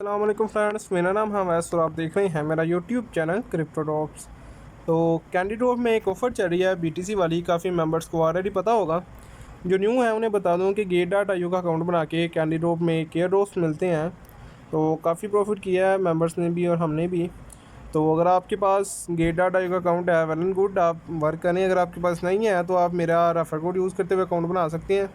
अस्सलाम वालेकुम फ्रेंड्स, मेरा नाम है अवैस और आप देख रहे हैं मेरा यूट्यूब चैनल क्रिप्टो टॉप्स। तो कैंडी ड्रॉप में एक ऑफ़र चल रही है बीटीसी वाली, काफ़ी मेंबर्स को ऑलरेडी पता होगा। जो न्यू है उन्हें बता दूं कि गेट.io का अकाउंट बना के कैंडी ड्रॉप में केयर ड्रॉप्स मिलते हैं। तो काफ़ी प्रॉफिट किया है मेंबर्स ने भी और हमने भी। तो अगर आपके पास गेट.io का अकाउंट है वेल एंड गुड, आप वर्क करें। अगर आपके पास नहीं है तो आप मेरा रेफर कोड यूज़ करते हुए अकाउंट बना सकते हैं।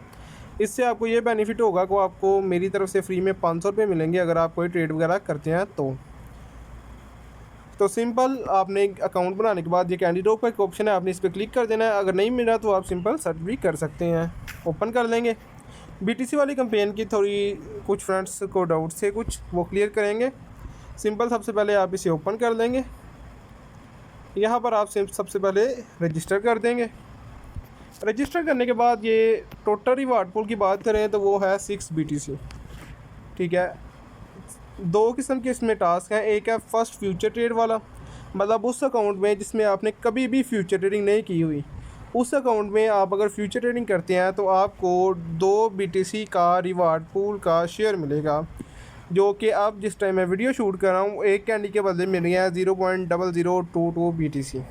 इससे आपको ये बेनिफिट होगा कि आपको मेरी तरफ से फ्री में 500 रुपये मिलेंगे अगर आप कोई ट्रेड वगैरह करते हैं तो सिंपल आपने अकाउंट बनाने के बाद ये कैंडी ड्रॉप का एक ऑप्शन है, आपने इस पर क्लिक कर देना है। अगर नहीं मिला तो आप सिंपल सर्च भी कर सकते हैं। ओपन कर लेंगे। बीटीसी वाली कैंपेन की थोड़ी कुछ फ्रेंड्स को डाउट्स थे, कुछ वो क्लियर करेंगे। सिंपल सबसे पहले आप इसे ओपन कर लेंगे। यहाँ पर आप सबसे पहले रजिस्टर कर देंगे। रजिस्टर करने के बाद ये टोटल रिवार्ड पूल की बात करें तो वो है 6 BTC। ठीक है, दो किस्म के इसमें टास्क हैं। एक है फर्स्ट फ्यूचर ट्रेड वाला, मतलब उस अकाउंट में जिसमें आपने कभी भी फ्यूचर ट्रेडिंग नहीं की हुई, उस अकाउंट में आप अगर फ्यूचर ट्रेडिंग करते हैं तो आपको 2 BTC का रिवार्ड पूल का शेयर मिलेगा, जो कि अब जिस टाइम मैं वीडियो शूट कर रहा हूँ एक कैंडी के बदले मिल गया है 0.0022 BTC।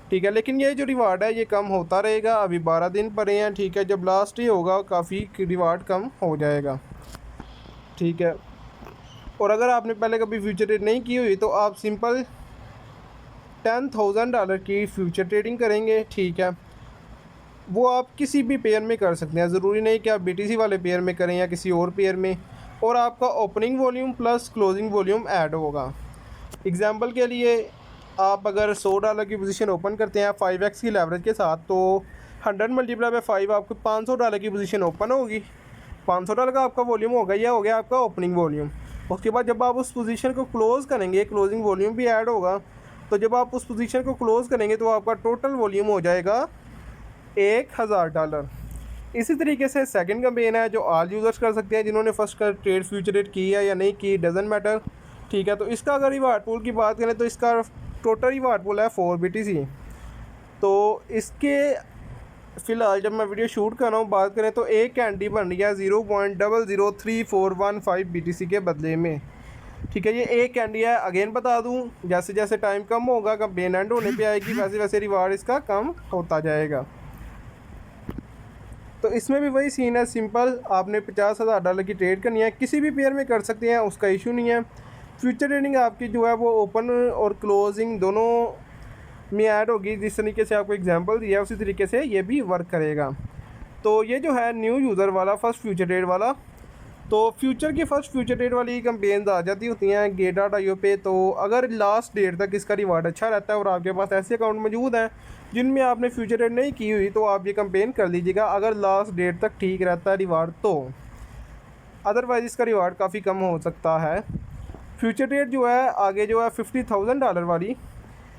ठीक है, लेकिन ये जो रिवार्ड है ये कम होता रहेगा। अभी 12 दिन पड़े हैं। ठीक है, जब लास्ट डे होगा काफ़ी रिवार्ड कम हो जाएगा। ठीक है, और अगर आपने पहले कभी फ्यूचर ट्रेड नहीं की हुई तो आप सिंपल $10,000 की फ्यूचर ट्रेडिंग करेंगे। ठीक है, वो आप किसी भी पेयर में कर सकते हैं, ज़रूरी नहीं कि आप बीटीसी वाले पेयर में करें या किसी और पेयर में। और आपका opening volume plus closing volume add होगा। एग्जांपल के लिए आप अगर $100 की पोजीशन ओपन करते हैं 5x की लेवरेज के साथ, तो 100 मल्टीप्लाई बाय 5 आपको $500 की पोजीशन ओपन होगी। $500 का आपका वॉल्यूम होगा, यह हो गया आपका ओपनिंग वॉल्यूम। उसके बाद जब आप उस पोजीशन को क्लोज़ करेंगे, क्लोजिंग वॉल्यूम भी ऐड होगा। तो जब आप उस पोजीशन को क्लोज़ करेंगे तो आपका टोटल वॉल्यूम हो जाएगा $1000। इसी तरीके से सेकंड कैंपेन है जो ऑल यूज़र्स कर सकते हैं, जिन्होंने फर्स्ट का ट्रेड फ्यूचर ट्रेड की है या नहीं की, डजेंट मैटर। ठीक है, तो इसका अगर रिवार्ड पूल की बात करें तो इसका टोटल रिवार्ड पूल है 4 BTC। तो इसके फ़िलहाल जब मैं वीडियो शूट कर रहा हूँ बात करें तो एक कैंडी बन रही है 0.003415 BTC के बदले में। ठीक है, ये एक कैंडी है। अगेन बता दूँ, जैसे जैसे टाइम कम होगा, कैंपेन एंड होने पे आएगी, वैसे वैसे रिवार्ड इसका कम होता जाएगा। तो इसमें भी वही सीन है, सिंपल आपने $50,000 की ट्रेड करनी है, किसी भी पेयर में कर सकते हैं, उसका इशू नहीं है। फ्यूचर ट्रेडिंग आपकी जो है वो ओपन और क्लोजिंग दोनों में ऐड होगी। जिस तरीके से आपको एग्जांपल दिया उसी तरीके से ये भी वर्क करेगा। तो ये जो है न्यू यूज़र वाला फर्स्ट फ्यूचर ट्रेड वाला, तो फ्यूचर की फ़र्स्ट फ्यूचर ट्रेड वाली कैंपेन्स आ जाती होती हैं गेट.io पे। तो अगर लास्ट डेट तक इसका रिवार्ड अच्छा रहता है और आपके पास ऐसे अकाउंट मौजूद हैं जिनमें आपने फ्यूचर ट्रेड नहीं की हुई, तो आप ये कैंपेन कर लीजिएगा अगर लास्ट डेट तक ठीक रहता है रिवार्ड तो। अदरवाइज़ इसका रिवार्ड काफ़ी कम हो सकता है। फ्यूचर ट्रेड जो है आगे जो है $50,000 वाली,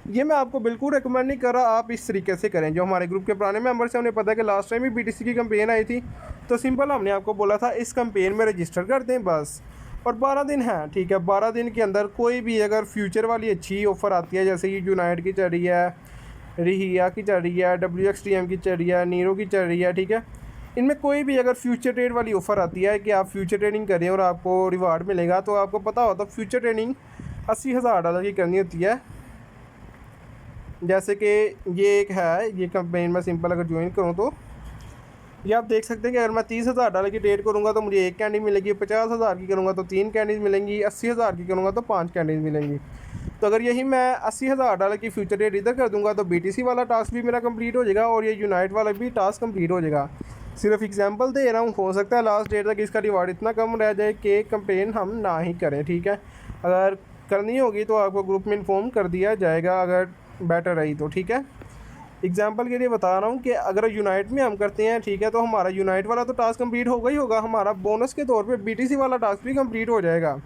ये मैं आपको बिल्कुल रिकमेंड नहीं कर रहा। आप इस तरीके से करें, जो हमारे ग्रुप के पुराने मेंबर्स हैं उन्हें पता है कि लास्ट टाइम भी बीटीसी की कैंपेन आई थी, तो सिंपल हमने आपको बोला था इस कैंपेन में रजिस्टर कर दें बस। और 12 दिन हैं। ठीक है, 12 दिन के अंदर कोई भी अगर फ्यूचर वाली अच्छी ऑफ़र आती है, जैसे ये यूनाइट की चल रही है, रिहिया की चल रही है, WXTM की चल रही है, नीरो की चल रही है, ठीक है, इनमें कोई भी अगर फ्यूचर ट्रेड वाली ऑफ़र आती है कि आप फ्यूचर ट्रेडिंग करें और आपको रिवार्ड मिलेगा, तो आपको पता होता है फ्यूचर ट्रेडिंग $80,000 की करनी होती है। जैसे कि ये एक है, ये कैंपेन मैं सिंपल अगर ज्वाइन करूँ तो ये आप देख सकते हैं कि अगर मैं $30,000 की ट्रेड करूँगा तो मुझे एक कैंडी मिलेगी, 50,000 की करूँगा तो 3 कैंडीज़ मिलेंगी, 80,000 की करूँगा तो 5 कैंडीज़ मिलेंगी। तो अगर यही मैं $80,000 की फ्यूचर ट्रेड इधर कर दूँगा तो BTC वाला टास्क भी मेरा कंप्लीट हो जाएगा और ये यूनाइट वाला भी टास्क कंप्लीट हो जाएगा। सिर्फ एग्जांपल दे रहा हूँ, हो सकता है लास्ट डेट तक इसका रिवार्ड इतना कम रह जाए कि कैंपेन हम ना ही करें। ठीक है, अगर करनी होगी तो आपको ग्रुप में इन्फॉर्म कर दिया जाएगा अगर बेटर रही तो। ठीक है, एग्जांपल के लिए बता रहा हूँ कि अगर यूनाइट में हम करते हैं, ठीक है, तो हमारा यूनाइट वाला तो टास्क कंप्लीट होगा ही होगा, हमारा बोनस के तौर पे BTC वाला टास्क भी कंप्लीट हो जाएगा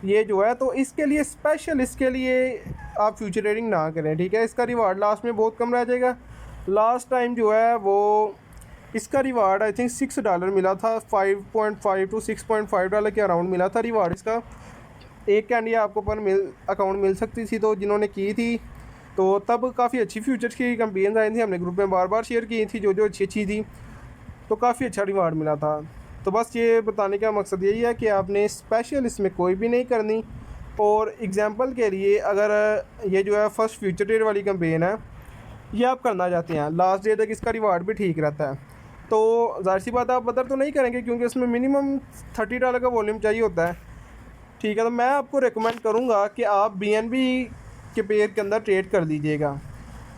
ये जो है। तो इसके लिए स्पेशल, इसके लिए आप फ्यूचर ट्रेडिंग ना करें। ठीक है, इसका रिवार्ड लास्ट में बहुत कम रह जाएगा। लास्ट टाइम जो है वो इसका रिवार्ड आई थिंक $6 मिला था, 5.5 to $6.5 के अराउंड मिला था रिवार्ड इसका। एक कैंडी आपको पर अकाउंट मिल सकती थी, तो जिन्होंने की थी तो तब काफ़ी अच्छी फ्यूचर्स की कैंपेन्स आई थी, हमने ग्रुप में बार बार शेयर की थी जो अच्छी थी, तो काफ़ी अच्छा रिवार्ड मिला था। तो बस ये बताने का मकसद यही है कि आपने स्पेशल इसमें कोई भी नहीं करनी। और एग्ज़ाम्पल के लिए अगर ये जो है फर्स्ट फ्यूचर ट्रेड वाली कैंपेन है, ये आप करना चाहते हैं, लास्ट डे तक इसका रिवार्ड भी ठीक रहता है, तो ज़ाहिर सी बात है आप बदर तो नहीं करेंगे क्योंकि उसमें मिनिमम $30 का वॉल्यूम चाहिए होता है। ठीक है, तो मैं आपको रिकमेंड करूँगा कि आप BNB के पेयर के अंदर ट्रेड कर लीजिएगा।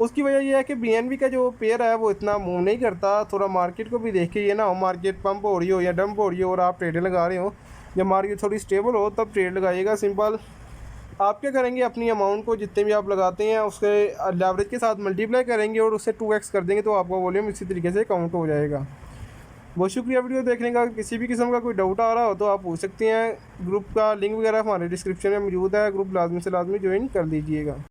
उसकी वजह ये है कि BNB का जो पेयर है वो इतना मूव नहीं करता, थोड़ा मार्केट को भी देखिए, ये ना हो मार्केट पंप हो रही हो या डंप हो रही हो और आप ट्रेडें लगा रहे हो। जब मार्केट थोड़ी स्टेबल हो तब ट्रेड लगाइएगा, सिंपल। आप क्या करेंगे, अपनी अमाउंट को जितने भी आप लगाते हैं उसके लेवरेज के साथ मल्टीप्लाई करेंगे और उससे 2x कर देंगे, तो आपका वॉल्यूम इसी तरीके से काउंट हो जाएगा। बहुत शुक्रिया वीडियो देखने का। किसी भी किस्म का कोई डाउट आ रहा हो तो आप पूछ सकते हैं। ग्रुप का लिंक वगैरह हमारे डिस्क्रिप्शन में मौजूद है, ग्रुप लाजमी से लाजमी ज्वाइन कर लीजिएगा।